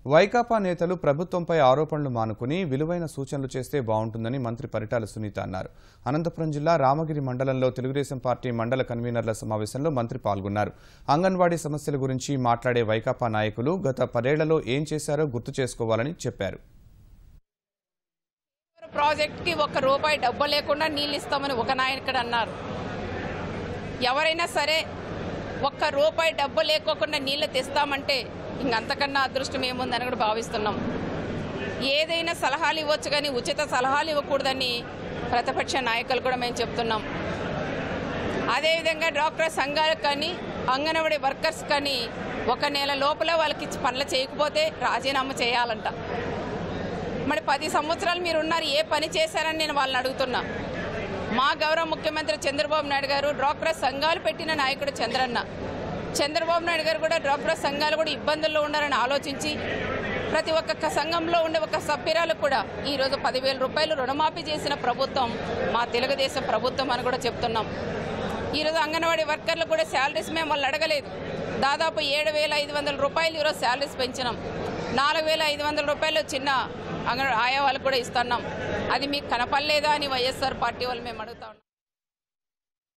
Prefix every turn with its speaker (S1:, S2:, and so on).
S1: వైకాపా నేతలు ప్రభుత్వంపై ఆరోపణలు మానుకుని విలువైన సూచనలు చేస్తే బాగుంటుందని మంత్రి పరిటాల సునీత అన్నారు. అనంతపురం జిల్లా రామగిరి మండలంలో తెలుగుదేశం పార్టీ మండల కన్వీనర్ల సమావేశంలో మంత్రి పాల్గొన్నారు. అంగన్వాడీ సమస్యల గురించి మాట్లాడే వైకాపా నాయకులు గత 10 ఏళ్లలో ఏం చేశారో గుర్తు చేసుకోవాలని చెప్పారు.
S2: ప్రాజెక్ట్కి ₹1 డబ్బు లేకుండా నీళ్ళు ఇస్తామని ఒక నాయకుడు అన్నారు. ఎవరైనా సరే ₹1 డబ్బు లేకోకుండా నీళ్లు తెస్తామంటే ఇంకంతకన్నా అదృష్టం ఏముందని కూడా భావిస్తున్నాం. ఏదైనా సలహాలు ఇవ్వచ్చు కానీ ఉచిత సలహాలు ఇవ్వకూడదని ప్రతిపక్ష నాయకులు కూడా మేము చెప్తున్నాం. అదేవిధంగా డాక్టర్ సంఘాలకు కానీ అంగన్వాడీ వర్కర్స్ కానీ 1 నెల లోపల వాళ్ళకి ఇచ్చి పనులు చేయకపోతే రాజీనామా చేయాలంట. మరి 10 సంవత్సరాలు మీరు ఉన్నారు, ఏ పని చేశారని నేను వాళ్ళని అడుగుతున్నా. మా గౌరవ ముఖ్యమంత్రి చంద్రబాబు నాయుడు గారు డాక్టర్ సంఘాలు పెట్టిన నాయకుడు చంద్రబాబు నాయుడు గారు కూడా డాక్టర్ సంఘాలు కూడా ఇబ్బందుల్లో ఉన్నారని ఆలోచించి ప్రతి ఒక్క సంఘంలో ఉండే ఒక సభ్యురాలకు కూడా ఈరోజు ₹10,000 రుణమాఫీ చేసిన ప్రభుత్వం మా తెలుగుదేశం ప్రభుత్వం అని కూడా చెప్తున్నాం. ఈరోజు అంగన్వాడీ వర్కర్లకు కూడా శాలరీస్ మేము వాళ్ళు అడగలేదు. దాదాపు ₹7,500 ఈరోజు శాలరీస్ పెంచినాం. ₹4,500 చిన్న ఆయా వాళ్ళకు కూడా ఇస్తున్నాం. అది మీకు కనపడలేదా అని వైఎస్ఆర్ పార్టీ వాళ్ళు మేము అడుగుతా ఉన్నాం.